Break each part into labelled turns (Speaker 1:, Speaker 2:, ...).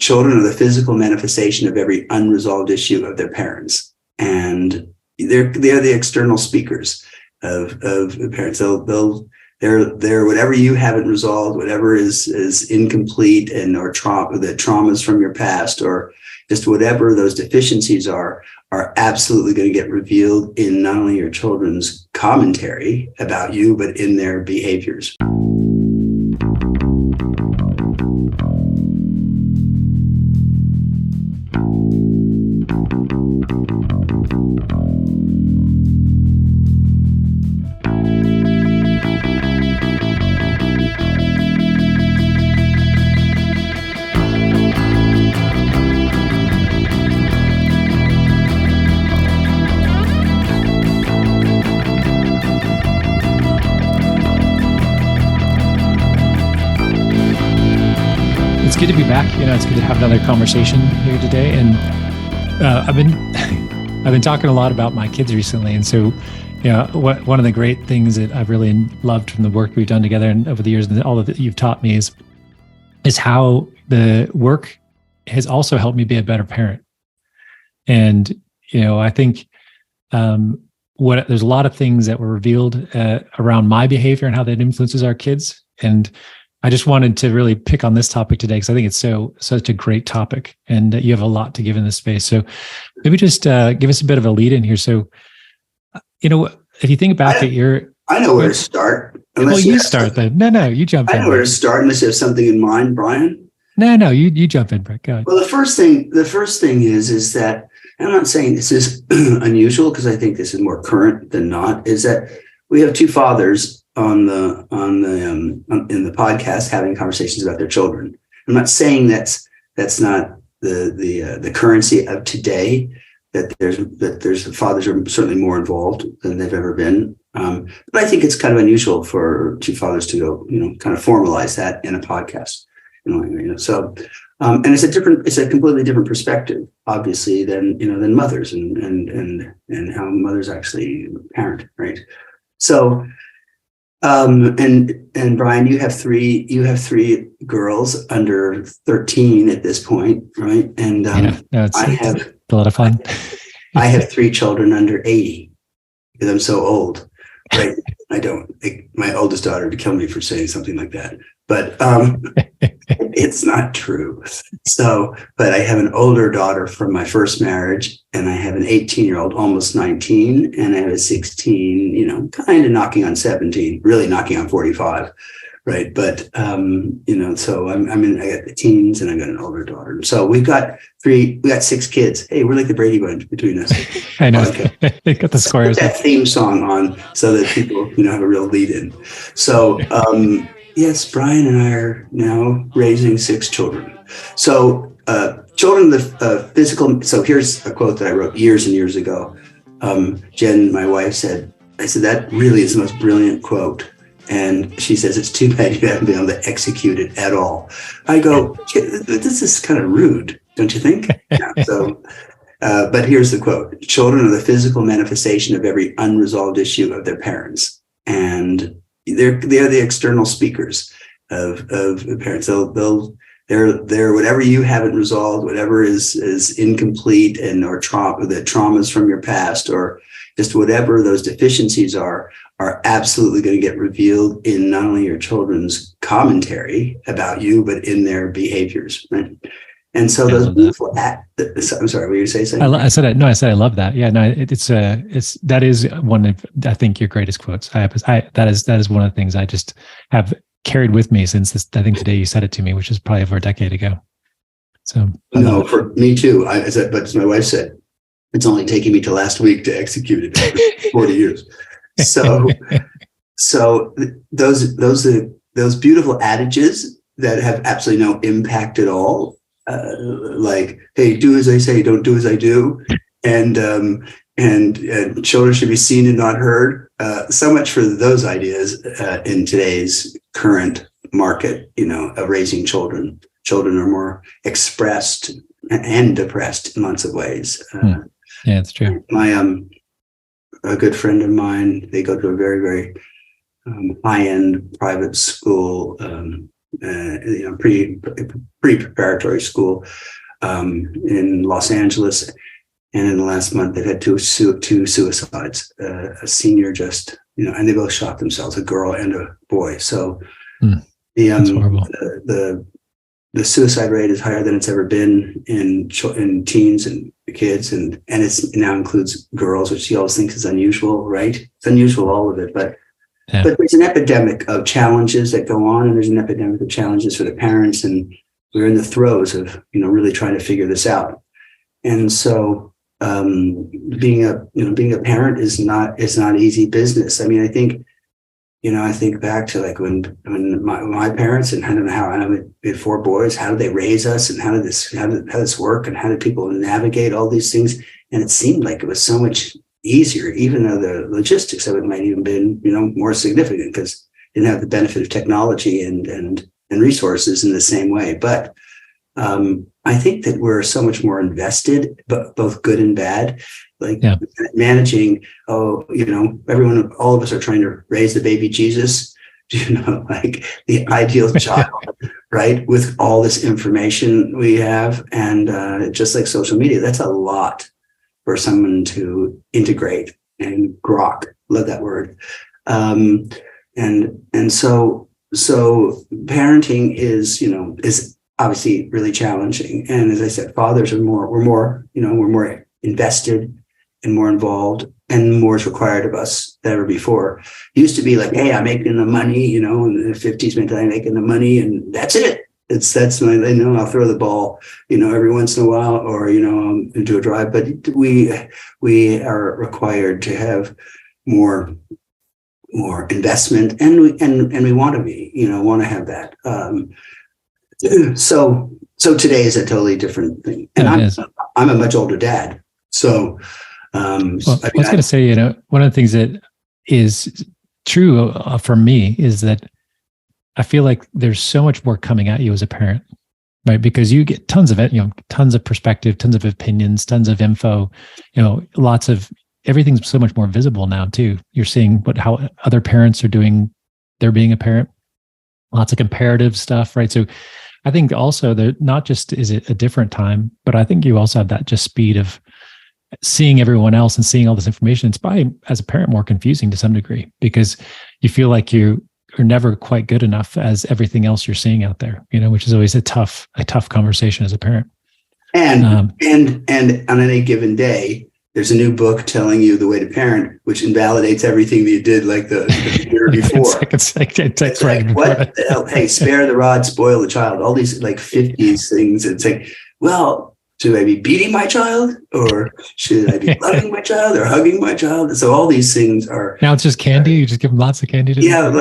Speaker 1: children are the physical manifestation of every unresolved issue of their parents, and they're the external speakers of parents. They're whatever you haven't resolved, whatever is incomplete and or the traumas from your past, or just whatever those deficiencies are absolutely going to get revealed in not only your children's commentary about you, but in their behaviors.
Speaker 2: It's good to be back. It's good to have another conversation here today. And I've been talking a lot about my kids recently. And so, one of the great things that I've really loved from the work we've done together and over the years, and all that you've taught me is how the work has also helped me be a better parent. And, I think there's a lot of things that were revealed around my behavior and how that influences our kids. And I just wanted to really pick on this topic today because I think it's such a great topic, and you have a lot to give in this space. So maybe just give us a bit of a lead in here. So, if you think back
Speaker 1: I know where to start.
Speaker 2: Well, you start then. No, you jump in.
Speaker 1: I know where to start unless you have something in mind, Brian.
Speaker 2: No, you jump in, Brett. Go ahead.
Speaker 1: Well, the first thing is that, and I'm not saying this is unusual because I think this is more current than not, is that we have two fathers in the podcast having conversations about their children. I'm not saying that's not the currency of today, that there's fathers are certainly more involved than they've ever been. But I think it's kind of unusual for two fathers to go, kind of formalize that in a podcast. So and it's a completely different perspective, obviously, than mothers and how mothers actually parent, right? So and Brian, you have three girls under 13 at this point, right? And
Speaker 2: it's a lot of fun.
Speaker 1: I have three children under 80 because I'm so old, right? My oldest daughter would kill me for saying something like that, but it's not true. So, but I have an older daughter from my first marriage, and I have an 18-year-old, almost 19, and I have a 16, kind of knocking on 17, really knocking on 45, right? But so I got the teens, and I got an older daughter. So we got 6 kids. Hey, we're like the Brady Bunch between us.
Speaker 2: I know. They got the squares.
Speaker 1: Put that theme song on so that people have a real lead in. So yes, Brian and I are now raising 6 children. So children, the physical. So here's a quote that I wrote years and years ago. Jen, my wife, said, that really is the most brilliant quote. And she says, it's too bad you haven't been able to execute it at all. I go, this is kind of rude, don't you think? Yeah, so, but here's the quote. Children are the physical manifestation of every unresolved issue of their parents. And they're the external speakers of parents. They're whatever you haven't resolved, whatever is incomplete and or the traumas from your past, or just whatever those deficiencies are absolutely going to get revealed in not only your children's commentary about you, but in their behaviors, right? And so those beautiful I'm sorry, what you say?
Speaker 2: I said I love that. Yeah, no, that is one of, I think, your greatest quotes. That is one of the things I just have carried with me since this. I think today you said it to me, which is probably over a decade ago. So
Speaker 1: no, for me too. But as my wife said, it's only taking me to last week to execute it after 40 years. So those beautiful adages that have absolutely no impact at all. Like, hey, do as I say, don't do as I do, and children should be seen and not heard. So much for those ideas in today's current market, of raising children. Children are more expressed and depressed in lots of ways.
Speaker 2: Yeah, it's true.
Speaker 1: A good friend of mine, they go to a very, very high-end private school pre-preparatory school in Los Angeles. And in the last month, they've had two suicides. A senior just, and they both shot themselves, a girl and a boy. So
Speaker 2: that's horrible.
Speaker 1: The suicide rate is higher than it's ever been in teens and kids, and it now includes girls, which you always think is unusual, right? It's unusual, all of it, but there's an epidemic of challenges that go on, and there's an epidemic of challenges for the parents, and we're in the throes of really trying to figure this out. And so being a parent is not easy business. I mean, I think back to like when my parents, and I don't know how, we had 4 boys. How did they raise us, and how did this work, and how did people navigate all these things? And it seemed like it was so much easier, even though the logistics of it might even been more significant because they didn't have the benefit of technology and resources in the same way. But I think that we're so much more invested, but both good and bad. Like managing, everyone, all of us are trying to raise the baby Jesus, like the ideal child, right? With all this information we have, and just like social media, that's a lot for someone to integrate and grok. Love that word. And so parenting is obviously really challenging. And as I said, fathers we're more invested and more involved, and more is required of us than ever before. It used to be like, hey, I'm making the money, in the 50s, I'm making the money, and that's it. That's my, I'll throw the ball, every once in a while, or, I'll do a drive. But we are required to have more investment, and we want to be, want to have that. So today is a totally different thing, and I'm a much older dad. So,
Speaker 2: I was going to say, one of the things that is true for me is that I feel like there's so much more coming at you as a parent, right? Because you get tons of it, tons of perspective, tons of opinions, tons of info, lots of everything's so much more visible now too. You're seeing how other parents are doing, they're being a parent, lots of comparative stuff, right? So I think also that not just is it a different time, but I think you also have that just speed of seeing everyone else and seeing all this information. It's probably, as a parent, more confusing to some degree because you feel like you are never quite good enough as everything else you're seeing out there, which is always a tough conversation as a parent.
Speaker 1: And on any given day, there's a new book telling you the way to parent, which invalidates everything that you did like the year before. It's like, what the hell? Hey, spare the rod, spoil the child. All these like 50s things. It's like, well, should I be beating my child, or should I be loving my child, or hugging my child? So all these things are
Speaker 2: now. It's just candy. You just give them lots of candy.
Speaker 1: Oh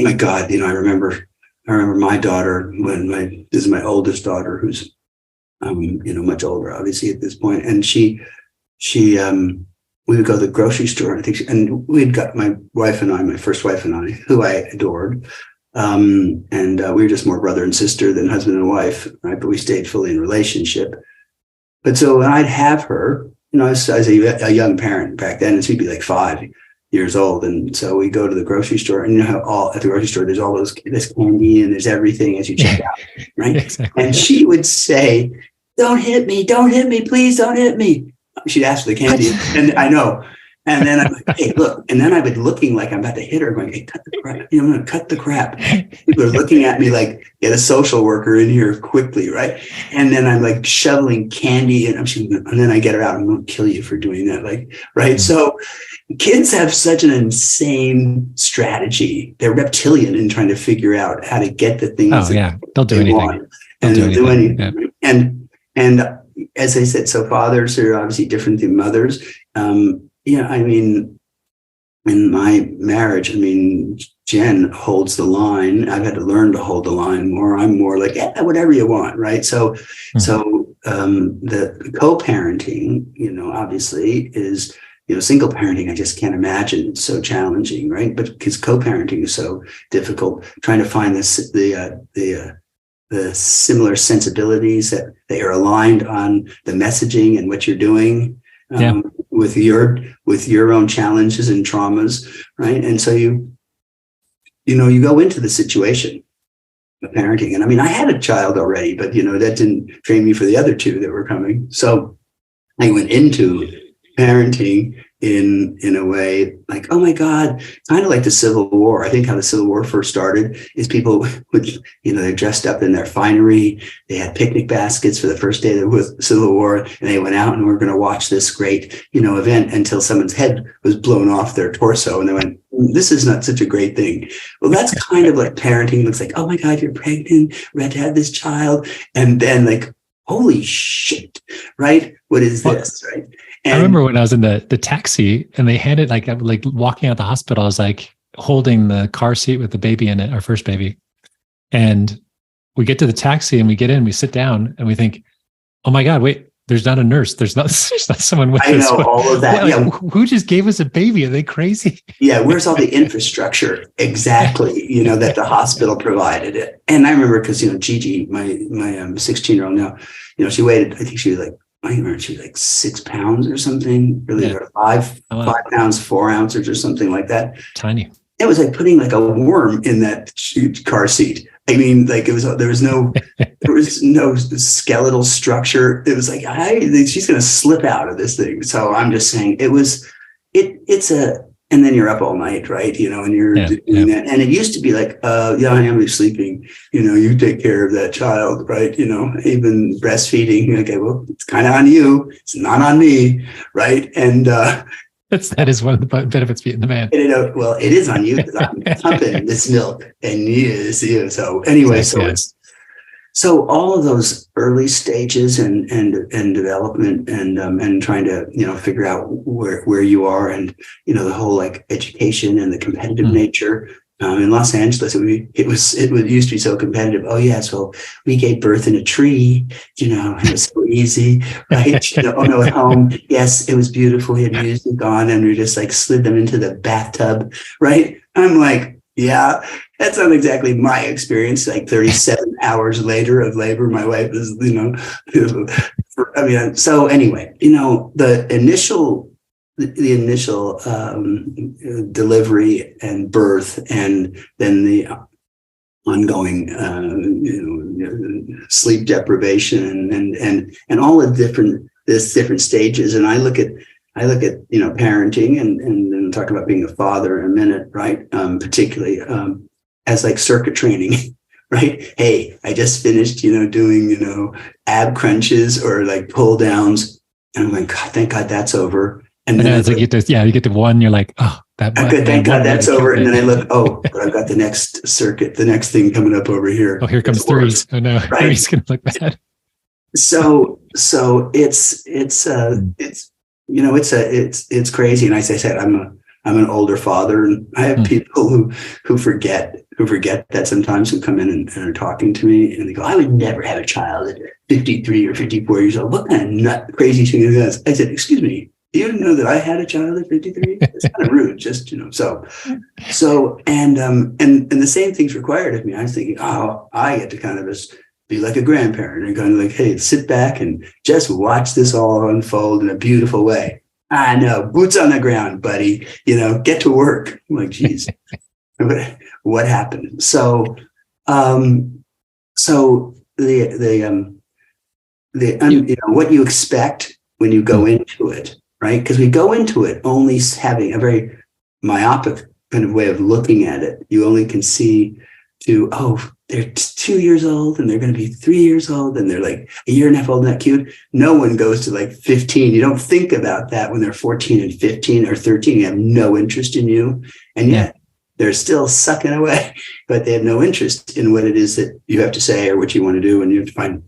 Speaker 1: my God! I remember my daughter this is my oldest daughter, who's much older, obviously at this point, and she we would go to the grocery store. I think, and we'd got my first wife and I, who I adored. And we were just more brother and sister than husband and wife, right? But we stayed fully in relationship. But so when I'd have her, I was a young parent back then, and she'd be like 5 years old. And so we go to the grocery store, and how at the grocery store, there's all there's candy and there's everything as you check out, right? Exactly. And she would say, don't hit me, please don't hit me. She'd ask for the candy, and I know. And then I'm like, hey, look. And then I would looking like I'm about to hit her, going, hey, cut the crap. I'm going to cut the crap. People are looking at me like, get a social worker in here quickly, right? And then I'm like shoveling candy, and then I get her out. I'm going to kill you for doing that, right? So kids have such an insane strategy. They're reptilian in trying to figure out how to get the things.
Speaker 2: They'll do anything.
Speaker 1: They'll do anything. Yeah. And as I said, so fathers are obviously different than mothers. In my marriage, Jen holds the line. I've had to learn to hold the line more. I'm more like, whatever you want, right? So the co-parenting, obviously is, single parenting, I just can't imagine. It's so challenging, right? But because co-parenting is so difficult, trying to find the similar sensibilities that they are aligned on the messaging and what you're doing. With your own challenges and traumas, right? And so you go into the situation parenting. And I mean, I had a child already, but that didn't train me for the other two that were coming. So I went into parenting in a way like, oh my God, kind of like the Civil War. I think how the Civil War first started is people would, they dressed up in their finery. They had picnic baskets for the first day of the Civil War, and they went out and were going to watch this great, event until someone's head was blown off their torso. And they went, this is not such a great thing. Well, that's kind of like parenting looks like. Oh my God, you're pregnant. We're going to have this child. And then like, holy shit, right? What is this, right? And
Speaker 2: I remember when I was in the taxi and they handed like walking out the hospital, I was like holding the car seat with the baby in it, our first baby. And we get to the taxi and we get in, we sit down and we think, oh my God, wait, there's not a nurse. There's not someone with us.
Speaker 1: I know all of that.
Speaker 2: Like, who just gave us a baby? Are they crazy?
Speaker 1: Yeah. Where's all the infrastructure exactly, that the hospital provided it. And I remember because, Gigi, my 16-year-old now, she weighed, I think she was like, I remember she was like 6 pounds or something, really, or 5 pounds, 4 ounces or something like that.
Speaker 2: Tiny.
Speaker 1: It was like putting like a worm in that car seat. I mean, like there was no skeletal structure. It was like, she's going to slip out of this thing. So I'm just saying and then you're up all night, right? And you're doing that. And it used to be like, honey, I'm sleeping. You take care of that child, right? Even breastfeeding. Okay, well, it's kind of on you. It's not on me, right? And
Speaker 2: that is one of the benefits of being the man.
Speaker 1: Well, it is on you because I'm pumping this milk, and you. So anyway, so all of those early stages and development and trying to figure out where you are and the whole like education and the competitive nature. In Los Angeles, it used to be so competitive. Oh yes, well we gave birth in a tree, and it was so easy, right? Oh no, at home, yes, it was beautiful. We had music on, and we just like slid them into the bathtub, right? I'm like, yeah, that's not exactly my experience. Like 37 hours later of labor, my wife is, so anyway, the initial delivery and birth, and then the ongoing sleep deprivation and all the different stages. And I look at parenting and talk about being a father in a minute, right? Particularly as like circuit training. Right? Hey, I just finished, doing, ab crunches or like pull downs, and I'm like, God, thank God that's over. And then
Speaker 2: it's like you get to one, you're like, oh,
Speaker 1: thank God that's over. And then I look, but I've got the next circuit, the next thing coming up over here.
Speaker 2: Oh, here comes threes. Oh no, right? Three's gonna look bad.
Speaker 1: So it's crazy. And as I said, I'm an older father, and I have people who forget that sometimes, who come in and are talking to me and they go, I would never have a child at 53 or 54 years old. What kind of nut crazy thing is that? I said, excuse me, you didn't know that I had a child at 53? It's kind of rude, just, so, and the same thing's required of me. I was thinking, I get to kind of just be like a grandparent and kind of like, hey, sit back and just watch this all unfold in a beautiful way. I know, boots on the ground, buddy, get to work. I'm like, geez, what happened? So what you expect when you go into it, right? Because we go into it only having a very myopic kind of way of looking at it. You only can see they're 2 years old and they're going to be 3 years old and they're like a year and a half old and that cute. No one goes to like 15. You don't think about that when they're 14 and 15 or 13. You have no interest in you. And yet they're still sucking away, but they have no interest in what it is that you have to say or what you want to do. And you have to find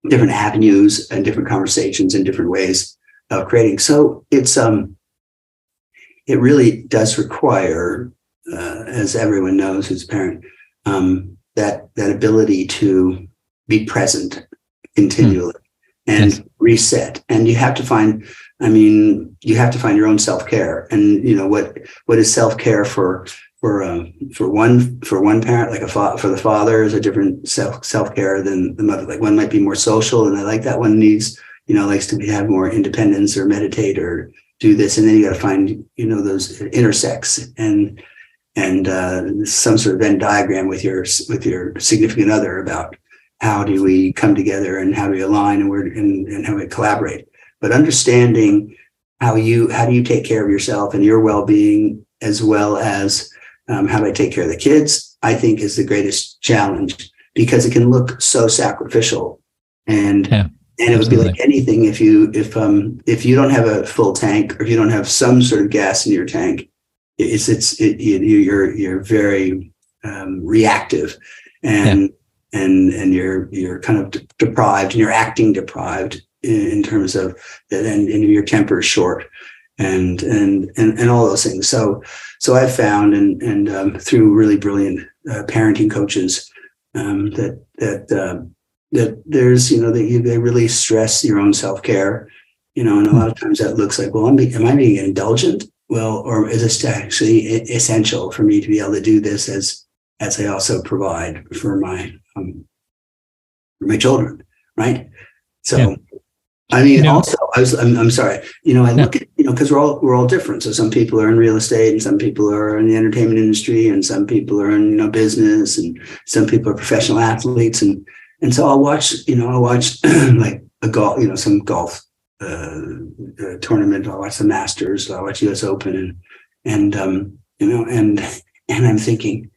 Speaker 1: different avenues and different conversations and different ways of creating. So it really does require, as everyone knows who's a parent, that ability to be present continually and reset. And you have to find your own self-care. And what is self-care for one parent, like for the father is a different self-care than the mother. Like one might be more social, and I like that one needs, likes to have more independence or meditate or do this. And then you got to find, those intersects. And some sort of Venn diagram with your significant other about how do we come together and how do we align and how we collaborate. But understanding how do you take care of yourself and your well-being, as well as how do I take care of the kids, I think is the greatest challenge, because it can look so sacrificial. And it would be like anything, if you don't have a full tank, or if you don't have some sort of gas in your tank, you're very reactive, and you're kind of deprived, and you're acting deprived in terms of that, and your temper is short, and all those things. So I've found, and through really brilliant parenting coaches, that there's, that they really stress your own self-care, and a lot of times that looks like, well, am I being indulgent? Well, or is this actually essential for me to be able to do this as I also provide for my children, right? So, I mean, also, I'm sorry, I look at, because we're all different. So some people are in real estate, and some people are in the entertainment industry, and some people are in business, and some people are professional athletes, and so I'll watch like a golf, some golf tournament. I'll watch the Masters. I'll watch US Open, and I'm thinking,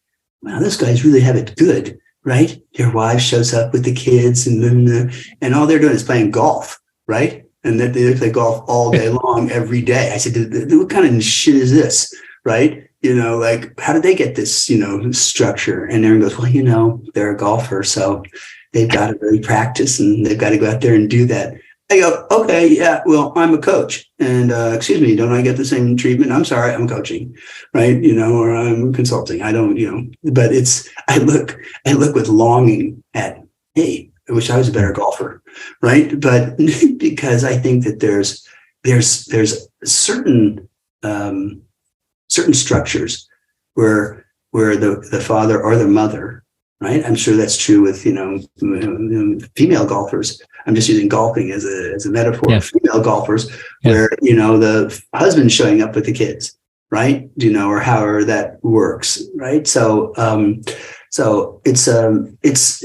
Speaker 1: wow, those guys really have it good, right? Their wife shows up with the kids, and all they're doing is playing golf, right? And that they play golf all day long, every day. I said, what kind of shit is this, right? Like, how did they get this, structure? And everyone goes, well, they're a golfer, so they've got to really practice, and they've got to go out there and do that. I go, okay, yeah, well, I'm a coach, and excuse me, don't I get the same treatment? I'm sorry, I'm coaching, right? Or I'm consulting. I don't, but I look with longing at, hey, I wish I was a better golfer, right? But because I think that there's certain structures where the father or the mother, right? I'm sure that's true with female golfers. I'm just using golfing as a metaphor. Yeah. Female golfers, where the husband's showing up with the kids, right? Or however that works, right? So it's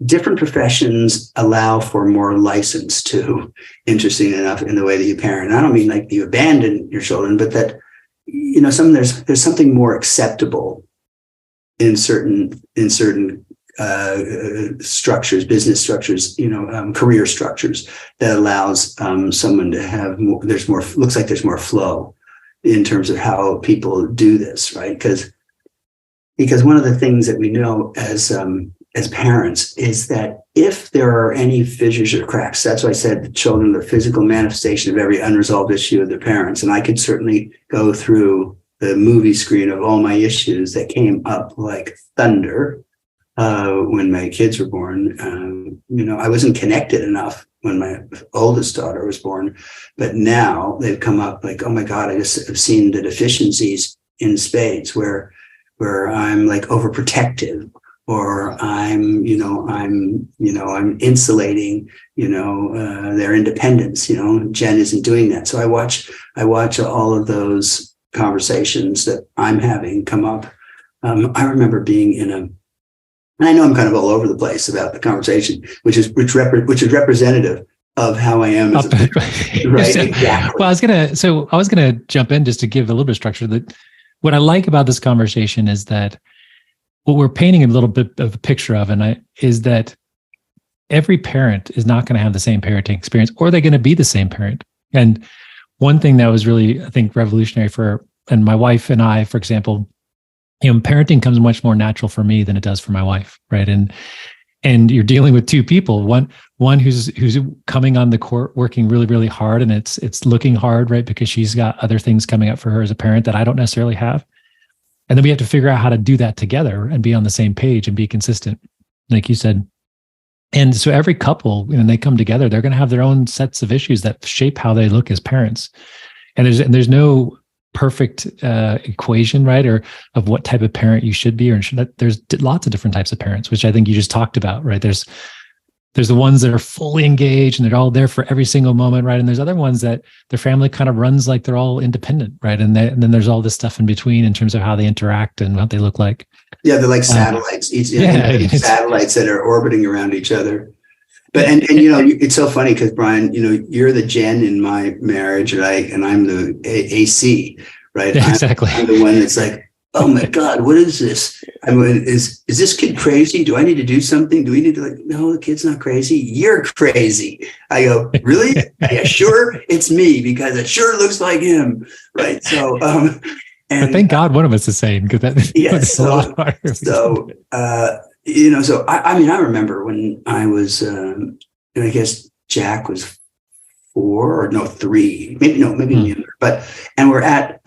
Speaker 1: different professions allow for more license to, interesting enough, in the way that you parent. And I don't mean like you abandon your children, but that there's something more acceptable in certain structures, business structures, career structures, that allows someone to have more. Looks like there's more flow in terms of how people do this, right? Because one of the things that we know as parents is that if there are any fissures or cracks, that's why I said the children are the physical manifestation of every unresolved issue of their parents. And I could certainly go through the movie screen of all my issues that came up like thunder when my kids were born. I wasn't connected enough when my oldest daughter was born, but now they've come up like, oh my God, I just have seen the deficiencies in spades where I'm like overprotective, or I'm insulating, their independence. Jen isn't doing that. So I watch all of those conversations that I'm having come up. I remember being and I know I'm kind of all over the place about the conversation, which is representative of how I am as a person, right? Exactly.
Speaker 2: Well, I was gonna jump in just to give a little bit of structure. That what I like about this conversation is that what we're painting a little bit of a picture of, is that every parent is not going to have the same parenting experience, or they're going to be the same parent. And one thing that was really, I think, revolutionary and my wife and I, for example, parenting comes much more natural for me than it does for my wife, right? And you're dealing with two people, one who's coming on the court working really, really hard, and it's looking hard, right? Because she's got other things coming up for her as a parent that I don't necessarily have. And then we have to figure out how to do that together and be on the same page and be consistent, like you said. And so every couple, when they come together, they're going to have their own sets of issues that shape how they look as parents. And there's no perfect equation, right? Or of what type of parent you should be, there's lots of different types of parents, which I think you just talked about, right? There's there's the ones that are fully engaged and they're all there for every single moment, right? And there's other ones that their family kind of runs like they're all independent, right? And then there's all this stuff in between in terms of how they interact and what they look like.
Speaker 1: Yeah, they're like satellites. Satellites that are orbiting around each other. But and it's so funny because Brian, you're the Jen in my marriage, right? And I'm the AC, right?
Speaker 2: Yeah, exactly.
Speaker 1: I'm the one that's like, oh my God, what is this? I mean, is this kid crazy? Do I need to do something? Do we need to no, the kid's not crazy. You're crazy. I go, really? Yeah, sure. It's me because it sure looks like him. Right. So, and
Speaker 2: but thank God one of us is sane because that
Speaker 1: yes. A lot harder. So, I mean, I remember when I was, I guess Jack was 3, maybe younger, and we're at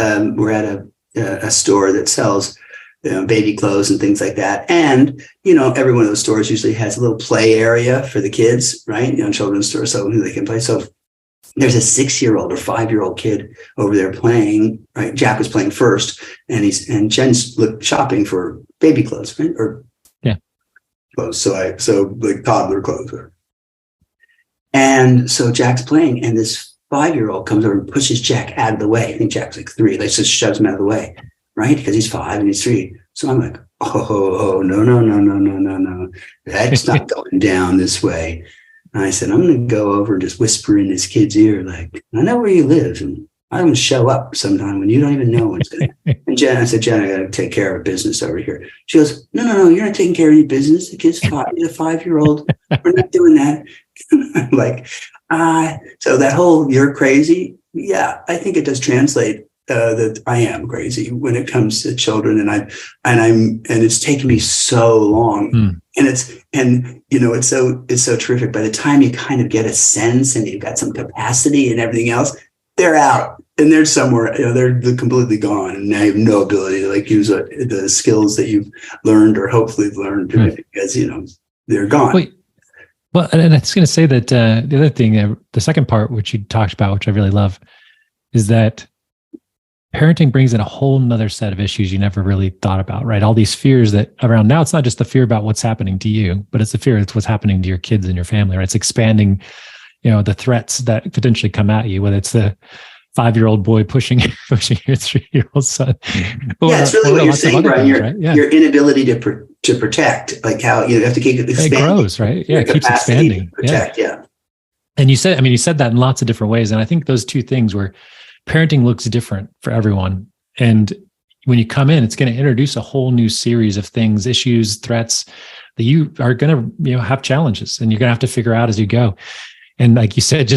Speaker 1: a store that sells baby clothes and things like that. And, every one of those stores usually has a little play area for the kids, right? Children's store, so they can play. So there's a 6-year-old or 5-year-old kid over there playing, right? Jack was playing first and Jen's shopping for baby clothes, right? Or clothes. So like toddler clothes. And so Jack's playing and this 5-year-old comes over and pushes Jack out of the way. I think Jack's like 3. Like just shoves him out of the way, right? Because he's 5 and he's 3. So I'm like, oh, no. That's not going down this way. And I said, I'm going to go over and just whisper in this kid's ear, like, I know where you live. And I'm going to show up sometime when you don't even know what's going to. And I said, Jen, I got to take care of business over here. She goes, no, you're not taking care of any business. The kid's 5. He's a 5-year-old. We're not doing that. I'm like, so that whole you're crazy. Yeah, I think it does translate that I am crazy when it comes to children. And it's taken me so long. And it's so terrific. By the time you kind of get a sense and you've got some capacity and everything else, they're out and they're somewhere, they're completely gone. And now you have no ability to use the skills that you've learned or hopefully learned because, they're gone.
Speaker 2: Well, and I was going to say that the other thing, the second part, which you talked about, which I really love, is that parenting brings in a whole nother set of issues you never really thought about, right? All these fears that around now, it's not just the fear about what's happening to you, but it's the fear of what's happening to your kids and your family, right? It's expanding, the threats that potentially come at you, whether it's the 5-year-old boy pushing your 3-year-old son.
Speaker 1: It's really what you're saying, Brian. Your inability to protect, like how you have to keep expanding.
Speaker 2: It grows, right? Yeah, it keeps expanding.
Speaker 1: Protect, yeah.
Speaker 2: And you said that in lots of different ways. And I think those two things where parenting looks different for everyone. And when you come in, it's going to introduce a whole new series of things, issues, threats that you are going to, have challenges and you're going to have to figure out as you go. And like you said,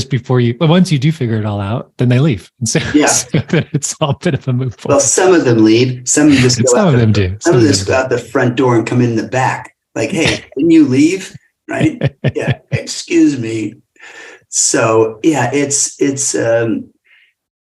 Speaker 2: once you do figure it all out, then they leave. And so, so it's all a bit of a move forward.
Speaker 1: Well, some of them leave. Some of them just go
Speaker 2: some of them do.
Speaker 1: Some of them go out the front door and come in the back. Like, hey, can you leave? Right? Yeah. Excuse me. So it's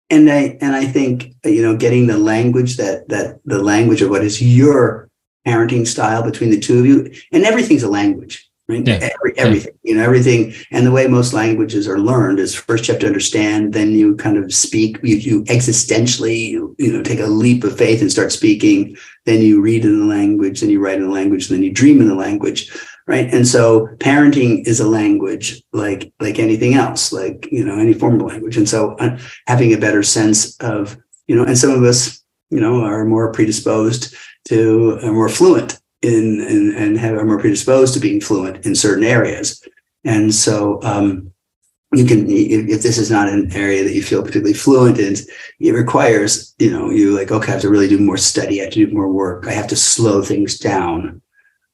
Speaker 1: and I think, getting the language that the language of what is your parenting style between the two of you, and everything's a language. Right? Yeah. Everything, everything. And the way most languages are learned is first you have to understand, then you kind of speak, you existentially, take a leap of faith and start speaking. Then you read in the language, then you write in the language, then you dream in the language. Right. And so parenting is a language like anything else, like, any form of language. And so having a better sense of, and some of us, are more predisposed to, are more fluent and are more predisposed to being fluent in certain areas. And so you can, if this is not an area that you feel particularly fluent in, it requires, you okay, I have to really do more study. I have to do more work. I have to slow things down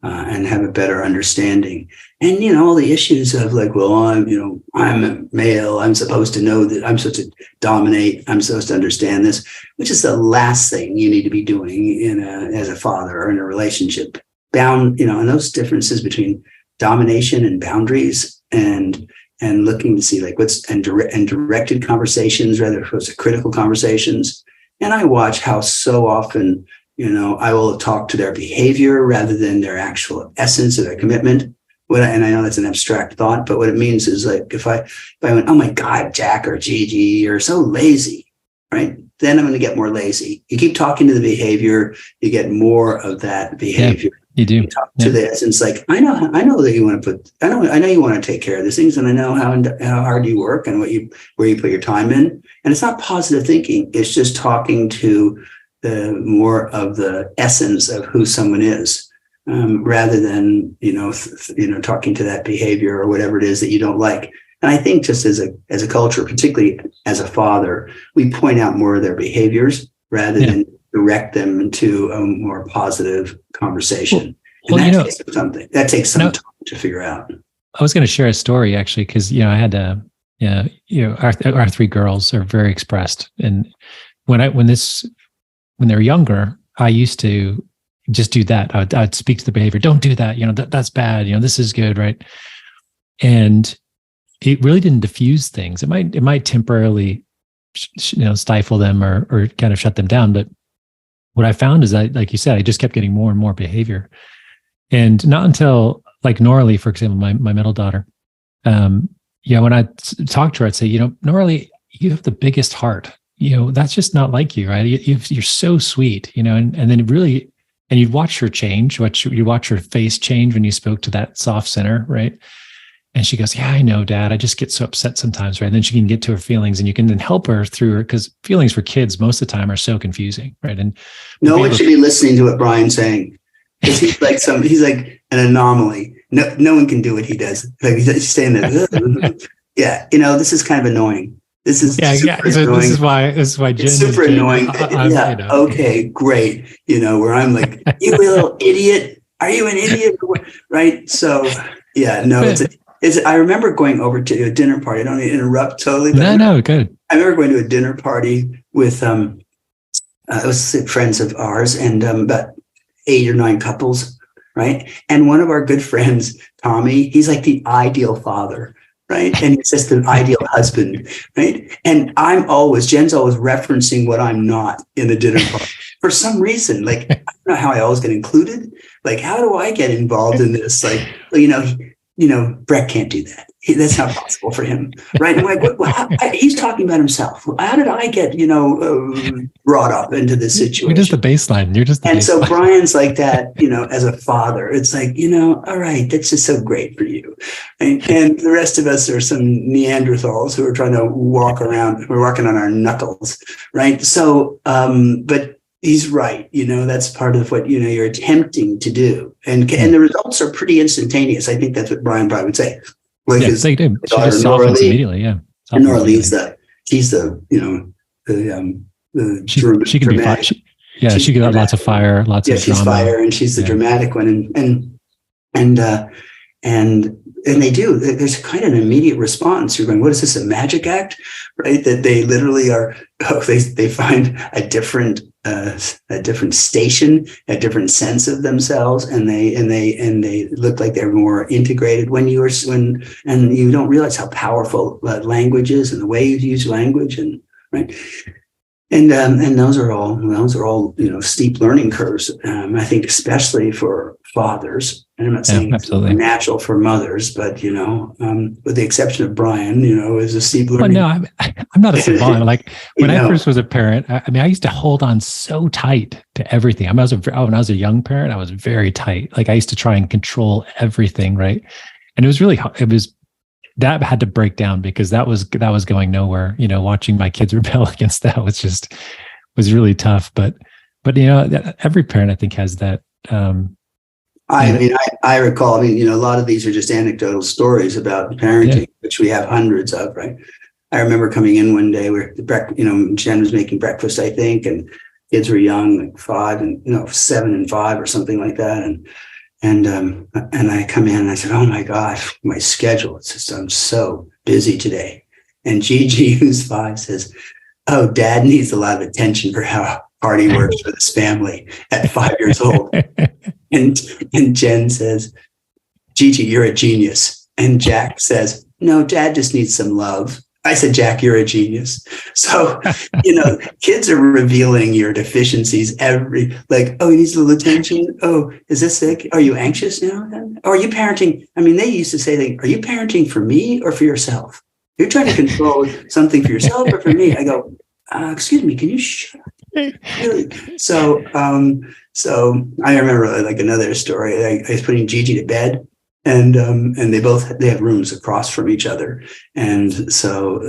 Speaker 1: and have a better understanding. And, all the issues of I'm a male. I'm supposed to know that I'm supposed to dominate. I'm supposed to understand this, which is the last thing you need to be doing as a father or in a relationship. And those differences between domination and boundaries and looking to see directed conversations rather opposed to critical conversations. And I watch how so often, I will talk to their behavior rather than their actual essence or their commitment. And I know that's an abstract thought, but what it means is if I went, oh my God, Jack or Gigi, you're so lazy, right? Then I'm going to get more lazy. You keep talking to the behavior, you get more of that behavior.
Speaker 2: You do.
Speaker 1: Talk to the essence, like, I know that you want to I know you want to take care of these things, and I know how hard you work and where you put your time in. And it's not positive thinking. It's just talking to the more of the essence of who someone is, rather than, talking to that behavior or whatever it is that you don't like. And I think just as a culture, particularly as a father, we point out more of their behaviors rather than direct them into a more positive conversation.
Speaker 2: Well,
Speaker 1: and that takes something. That takes some time to figure out.
Speaker 2: I was going to share a story actually, because I had our three girls are very expressed, and when they're younger, I used to just do that. I'd speak to the behavior. Don't do that. That's bad. This is good, right? And it really didn't diffuse things. It might temporarily, stifle them or kind of shut them down, but what I found is that, like you said, I just kept getting more and more behavior. And not until, like Norley, for example, my middle daughter, when I talk to her, I'd say, Norley, you have the biggest heart. That's just not like you, right? You're so sweet, and then it really, and you'd watch her change, you watch her face change when you spoke to that soft center, right? And she goes, yeah, I know, Dad. I just get so upset sometimes, right? And then she can get to her feelings, and you can then help her through her, because feelings for kids most of the time are so confusing, right? And
Speaker 1: no one should be listening to what Brian's saying, because he's like an anomaly. No one can do what he does. Like he's saying that. Yeah, this is kind of annoying. This is
Speaker 2: annoying. This is why Jen
Speaker 1: it's super annoying. Okay, great. Where I'm like, you little idiot. Are you an idiot? Right? So yeah, no, I remember going over to a dinner party. I don't want to interrupt totally. But
Speaker 2: no, good.
Speaker 1: I remember going to a dinner party with it was friends of ours, and about 8 or 9 couples, right? And one of our good friends, Tommy, he's like the ideal father, right? And he's just an ideal husband, right? And Jen's always referencing what I'm not in the dinner party for some reason. Like, I don't know how I always get included. Like, how do I get involved in this? Like, Brett can't do that. That's not possible for him, right? And he's talking about himself. How did I get, brought up into this situation?
Speaker 2: You're just the baseline.
Speaker 1: So Brian's like that, as a father. It's like, all right, that's just so great for you. And the rest of us are some Neanderthals who are trying to walk around. We're walking on our knuckles, right? So, but he's right. That's part of what, you're attempting to do. And the results are pretty instantaneous. I think that's what Brian probably would say. Like
Speaker 2: they do. She just softens immediately. Yeah.
Speaker 1: And Norley's she's the
Speaker 2: she can be fire. She can have lots of fire, lots of
Speaker 1: she's
Speaker 2: drama.
Speaker 1: Fire, and she's the dramatic one. And they do. There's kind of an immediate response. You're going, what is this, a magic act? Right? That they literally are. They find a different station, a different sense of themselves, and they look like they're more integrated and you don't realize how powerful language is and the way you use language, and right. And those are all steep learning curves. I think especially for fathers, and I'm not saying it's natural for mothers, but with the exception of Brian, is a steep learning.
Speaker 2: Well, no, I'm not a savant. Like when I first was a parent, I used to hold on so tight to everything. When I was a young parent, I was very tight. Like I used to try and control everything, right? And it was really hard. That had to break down, because that was going nowhere. Watching my kids rebel against that was really tough. But every parent, I think, has that.
Speaker 1: I recall. A lot of these are just anecdotal stories about parenting, which we have hundreds of. Right. I remember coming in one day where Jen was making breakfast, I think, and kids were young, like 5 and 7 and 5 or something like that, and I come in and I said, oh my gosh, my schedule. It's just, I'm so busy today. And Gigi, who's 5, says, oh, Dad needs a lot of attention for how hard he works for this family at 5 years old. And Jen says, Gigi, you're a genius. And Jack says, no, Dad just needs some love. I said, Jack, you're a genius. So, kids are revealing your deficiencies oh, he needs a little attention. Oh, is this sick? Are you anxious now? Or are you parenting? They used to say, are you parenting for me or for yourself? You're trying to control something for yourself or for me? I go, excuse me, can you shut up? Really? So, So I remember like another story. I was putting Gigi to bed, and they have rooms across from each other, and so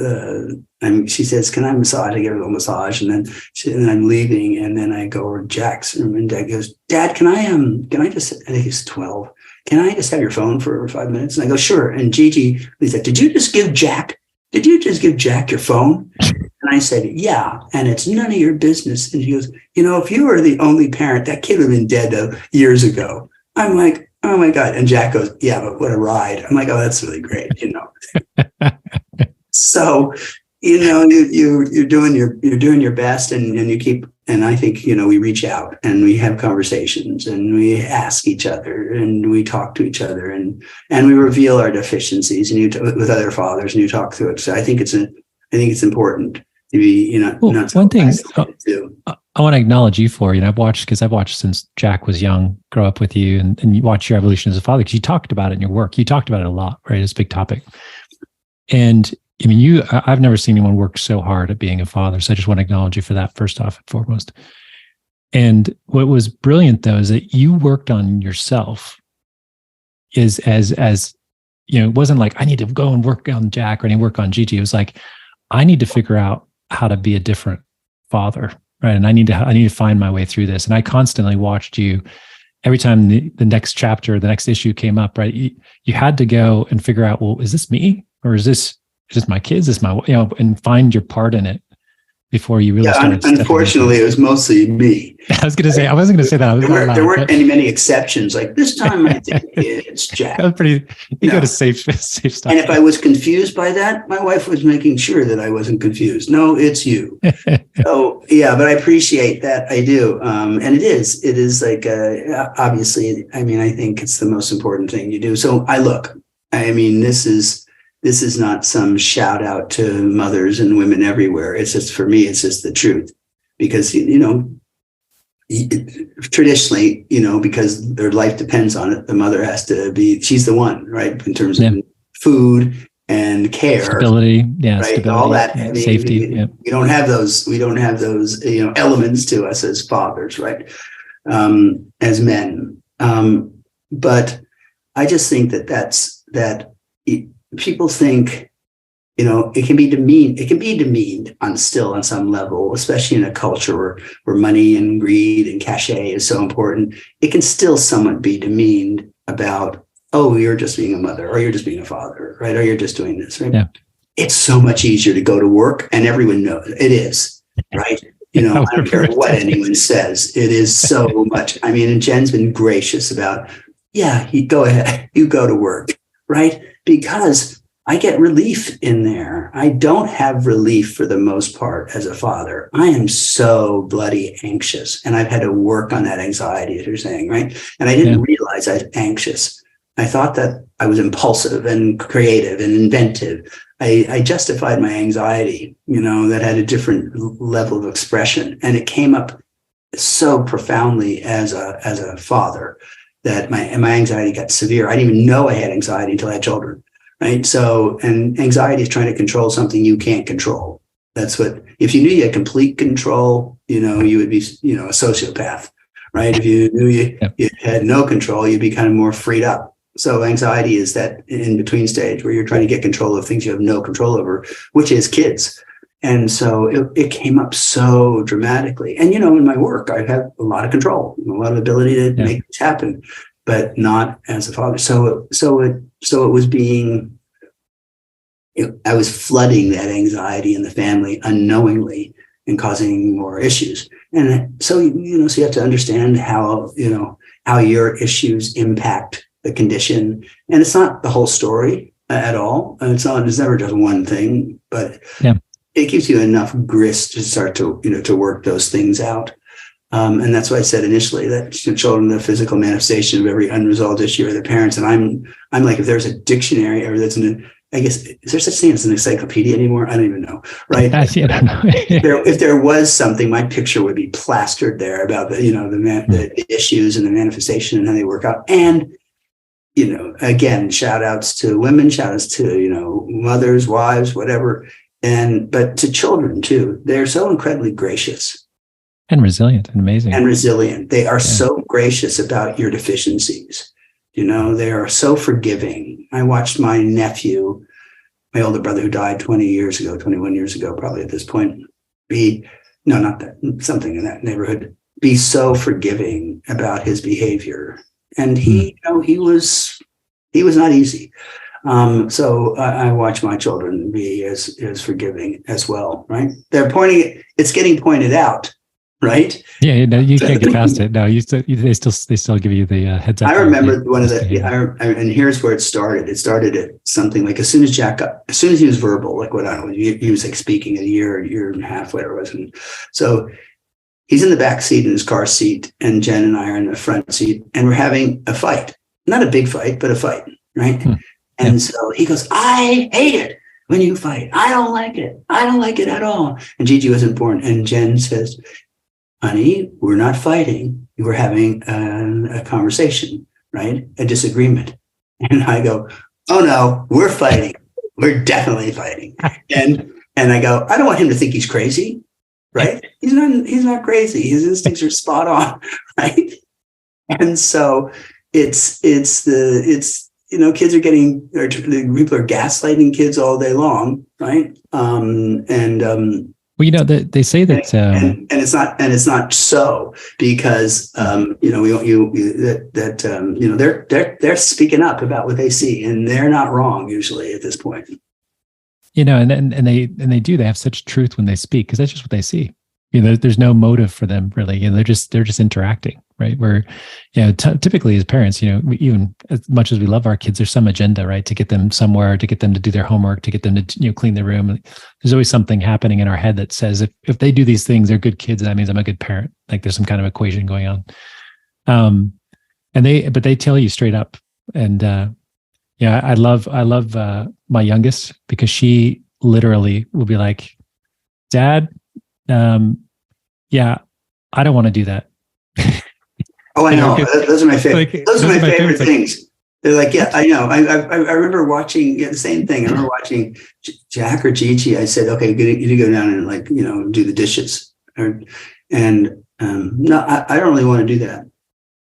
Speaker 1: she says, "Can I massage?" I give her a massage, and then I'm leaving, and then I go over to Jack's room, and Dad goes, "Dad, can I just?" I think he's 12. "Can I just have your phone for 5 minutes?" And I go, "Sure." And Gigi, he said, Did you just give Jack your phone?" And I said, "Yeah, and it's none of your business." And he goes, "If you were the only parent, that kid would have been dead years ago." I'm like, "Oh my God." And Jack goes, "Yeah, but what a ride." I'm like, "Oh, that's really great." So, you're doing your best, and you keep, and I think, we reach out and we have conversations and we ask each other and we talk to each other, and we reveal our deficiencies, and with other fathers, and you talk through it. So I think it's important to be,
Speaker 2: Well,
Speaker 1: not so
Speaker 2: one thing
Speaker 1: isolated too.
Speaker 2: I want to acknowledge you for, I've watched since Jack was young, grow up with you, and you watch your evolution as a father, because you talked about it in your work. You talked about it a lot, right? It's a big topic. And I mean, I've never seen anyone work so hard at being a father. So I just want to acknowledge you for that, first off and foremost. And what was brilliant, though, is that you worked on yourself it wasn't like, I need to go and work on Jack or I need to work on Gigi. It was like, I need to figure out how to be a different father, right? And I need to find my way through this. And I constantly watched you every time the next chapter, the next issue came up, right? You had to go and figure out, well, is this me? Or is this my kids? Is my, and find your part in it before you really started.
Speaker 1: Unfortunately, it was mostly me.
Speaker 2: I was wasn't going to say that.
Speaker 1: There weren't many exceptions. Like this time, I think it's Jack.
Speaker 2: That was pretty. You go to safe stuff.
Speaker 1: And if I was confused by that, my wife was making sure that I wasn't confused. No, it's you. So yeah, but I appreciate that. I do, and it is like obviously. I mean, I think it's the most important thing you do. So this is not some shout out to mothers and women everywhere. It's just, for me, it's just the truth, because, traditionally, because their life depends on it, the mother has to be, she's the one, right? In terms of food and care,
Speaker 2: stability, right?
Speaker 1: Stability, all that,
Speaker 2: safety.
Speaker 1: We don't have those, elements to us as fathers, right? As men. But I just think that people think, it can be demeaned. It can be demeaned on some level, especially in a culture where money and greed and cachet is so important. It can still somewhat be demeaned about, oh, you're just being a mother, or you're just being a father, right? Or you're just doing this, right? Yeah. It's so much easier to go to work, and everyone knows it is, right? I don't care what anyone says. It is so much. I mean, and Jen's been gracious about, you go ahead, you go to work, right? Because I get relief in there. I don't have relief for the most part as a father. I am so bloody anxious, and I've had to work on that anxiety, as you're saying, right? And I didn't realize I was anxious. I thought that I was impulsive and creative and inventive. I justified my anxiety, that had a different level of expression, and it came up so profoundly as a father that my anxiety got severe. I didn't even know I had anxiety until I had children. Right. So, and anxiety is trying to control something you can't control. That's what, if you knew you had complete control, you would be, a sociopath, right? If you knew you had no control, you'd be kind of more freed up. So anxiety is that in between stage where you're trying to get control of things you have no control over, which is kids. And so it came up so dramatically. And, in my work, I have a lot of control, a lot of ability to make this happen, but not as a father. So it was being, I was flooding that anxiety in the family unknowingly and causing more issues. And so, so you have to understand how your issues impact the condition. And it's not the whole story at all. It's never just one thing, but it gives you enough grist to start to, to work those things out. And that's why I said initially that children are the physical manifestation of every unresolved issue of their parents. And I'm like, if there's a dictionary, or I guess, is there such thing as an encyclopedia anymore? I don't even know, right? I don't know. If there was something, my picture would be plastered there about the issues and the manifestation and how they work out. And, again, shout outs to women, shout outs to, mothers, wives, whatever. But to children too, they're so incredibly gracious.
Speaker 2: And resilient and amazing.
Speaker 1: and resilient. They are
Speaker 2: Yeah.
Speaker 1: so gracious about your deficiencies. They are so forgiving. I watched my nephew, my older brother who died 20 years ago, 21 years ago, probably at this point, no, not that, something in that neighborhood, be so forgiving about his behavior. And he was not easy. So I watch my children be as forgiving as well, right? It's getting pointed out, right?
Speaker 2: Yeah, you can't get past it. No, they still give you the heads up.
Speaker 1: I remember and here's where it started. It started at something like as soon as he was verbal, like what I don't know, he was like speaking a year and a half, whatever it was. And so he's in the back seat in his car seat, and Jen and I are in the front seat, and we're having a fight. Not a big fight, but a fight, right? And so he goes, "I hate it when you fight. I don't like it. I don't like it at all." And Gigi wasn't born. And Jen says, "Honey, we're not fighting. We're having a conversation, right? A disagreement." And I go, "Oh no, we're fighting. We're definitely fighting." And I go, "I don't want him to think he's crazy, right? He's not crazy. His instincts are spot on, right?" And so it's kids are people are gaslighting kids all day long, right?
Speaker 2: Well, they say that,
Speaker 1: and it's not so, because they're speaking up about what they see, and they're not wrong usually at this point.
Speaker 2: And they have such truth when they speak, because that's just what they see. There's no motive for them really. They're just interacting, right? Where, typically as parents, even as much as we love our kids, there's some agenda, right? To get them somewhere, to get them to do their homework, to get them to, clean their room. There's always something happening in our head that says, if they do these things, they're good kids. That means I'm a good parent. Like there's some kind of equation going on. But they tell you straight up. And, I love my youngest, because she literally will be like, "Dad, I don't want to do that."
Speaker 1: Oh, I know. Those are my favorite. Those are my favorite things. They're like, "Yeah, I know." I remember watching the same thing. I remember watching Jack or Gigi. I said, "Okay, you go down and do the dishes." No, I don't really want to do that.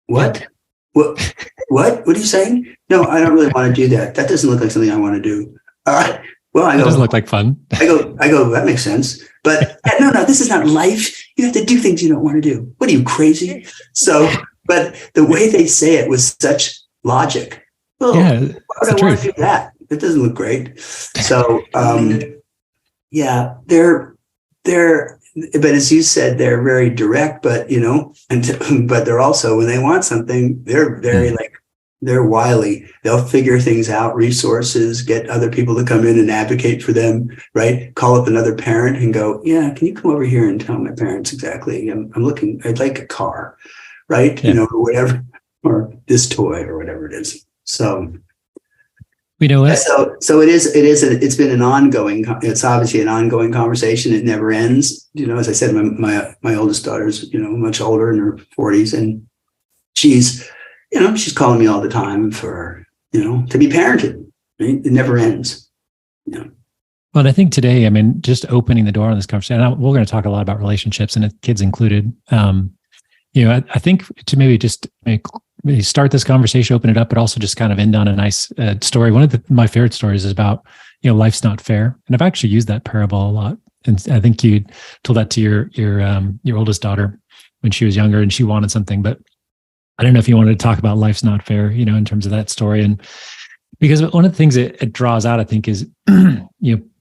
Speaker 1: What? What? What are you saying? No, I don't really want to do that. That doesn't look like something I want to do. All right. Well,
Speaker 2: it doesn't look like fun.
Speaker 1: I go, that makes sense. But no, this is not life. You have to do things you don't want to do. What are you, crazy? So, but the way they say it was such logic. Well, why would I want to do that? It doesn't look great. So, but as you said, they're very direct, but but they're also, when they want something, they're very they're wily. They'll figure things out, resources, get other people to come in and advocate for them, right? Call up another parent and go, "Yeah, can you come over here and tell my parents exactly? I'm looking, I'd like a car," right?
Speaker 2: Yeah.
Speaker 1: Or whatever, or this toy or whatever it is. So, so it's been an ongoing, it's obviously an ongoing conversation. It never ends. As I said, my oldest daughter's, much older, in her 40s, and she's calling me all the time for, to be parented. Right? It never ends.
Speaker 2: Well, and I think today, just opening the door on this conversation, and we're going to talk a lot about relationships, and kids included. I think to maybe just maybe start this conversation, open it up, but also just kind of end on a nice story. One of my favorite stories is about, life's not fair. And I've actually used that parable a lot. And I think you told that to your oldest daughter when she was younger and she wanted something, but I don't know if you wanted to talk about life's not fair, in terms of that story. And because one of the things it draws out, I think, is,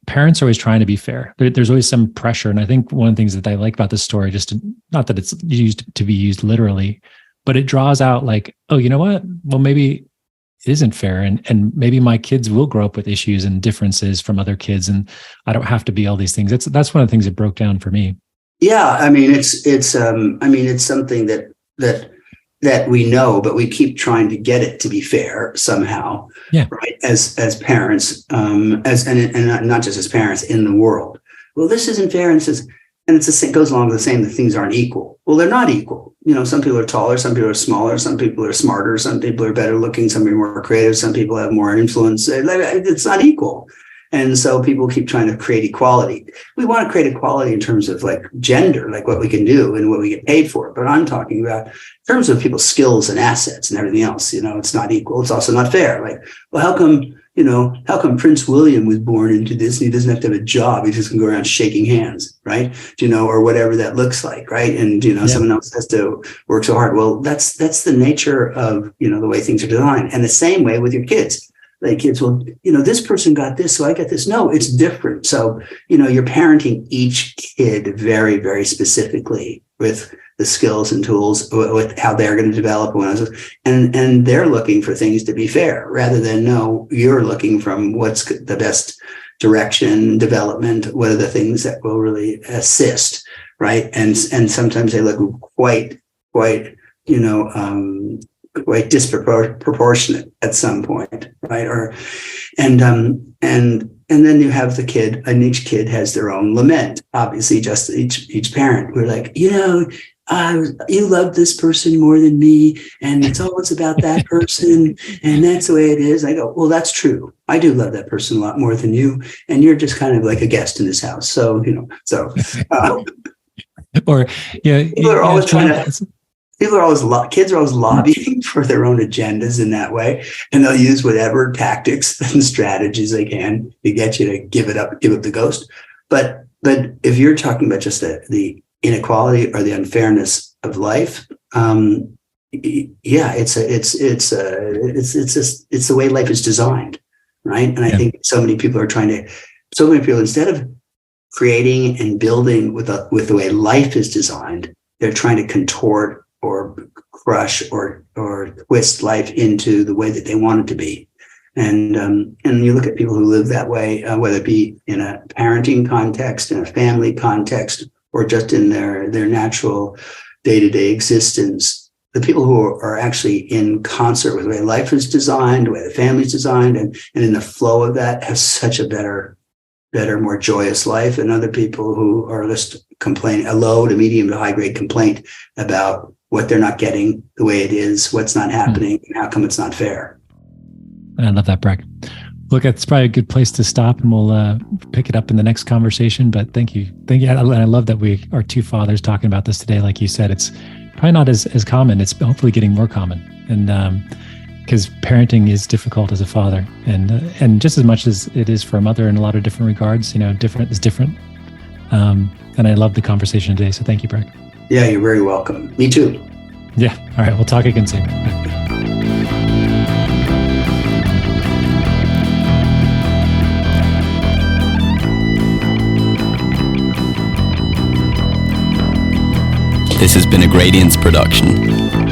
Speaker 2: parents are always trying to be fair. There's always some pressure. And I think one of the things that I like about this story, not that it's used to be used literally, but it draws out like, oh, you know what? Well, maybe it isn't fair. And maybe my kids will grow up with issues and differences from other kids. And I don't have to be all these things. That's one of the things that broke down for me.
Speaker 1: Yeah. It's something that we know, but we keep trying to get it to be fair somehow.
Speaker 2: Yeah.
Speaker 1: Right. As parents, and not just as parents, in the world. Well, this isn't fair. And it goes along with the same, that things aren't equal. Well, they're not equal. Some people are taller, some people are smaller, some people are smarter, some people are better looking, some people are more creative, some people have more influence. It's not equal. And so people keep trying to create equality. We want to create equality in terms of like gender, like what we can do and what we get paid for. But I'm talking about in terms of people's skills and assets and everything else. It's not equal. It's also not fair. Like, well, how come Prince William was born into this and he doesn't have to have a job? He just can go around shaking hands, right? Or whatever that looks like, right? And, someone else has to work so hard. Well, that's the nature of, the way things are designed. And the same way with your kids. Like kids will, this person got this, so I got this. No, it's different. So, you're parenting each kid very, very specifically with the skills and tools, with how they're going to develop. And they're looking for things to be fair rather than, no, you're looking from what's the best direction, development, what are the things that will really assist, right? And sometimes they look quite disproportionate at some point, right? And then you have the kid, and each kid has their own lament. Obviously, just each parent. We're like, you love this person more than me, and it's always about that person, and that's the way it is. I go, well, that's true. I do love that person a lot more than you, and you're just kind of like a guest in this house. So,
Speaker 2: or
Speaker 1: people are always kids are always lobbying for their own agendas in that way, and they'll use whatever tactics and strategies they can to get you to give up the ghost. But if you're talking about just the inequality or the unfairness of life, it's the way life is designed, right? And I think so many people instead of creating and building with the way life is designed, they're trying to contort or crush or twist life into the way that they want it to be. And you look at people who live that way, whether it be in a parenting context, in a family context, or just in their natural day-to-day existence. The people who are actually in concert with the way life is designed, the way the family's designed, and in the flow of that have such a better, more joyous life. And other people who are just complaining, a low to medium to high grade complaint about what they're not getting the way it is, what's not happening, and how come it's not fair.
Speaker 2: I love that, Breck. Look, it's probably a good place to stop, and we'll pick it up in the next conversation. But thank you. And I love that we are two fathers talking about this today. Like you said, it's probably not as common. It's hopefully getting more common, and because parenting is difficult as a father, and just as much as it is for a mother in a lot of different regards. Different is different. And I love the conversation today. So thank you, Breck.
Speaker 1: Yeah, you're very welcome. Me too.
Speaker 2: Yeah. All right. We'll talk again soon.
Speaker 3: This has been a Gradients production.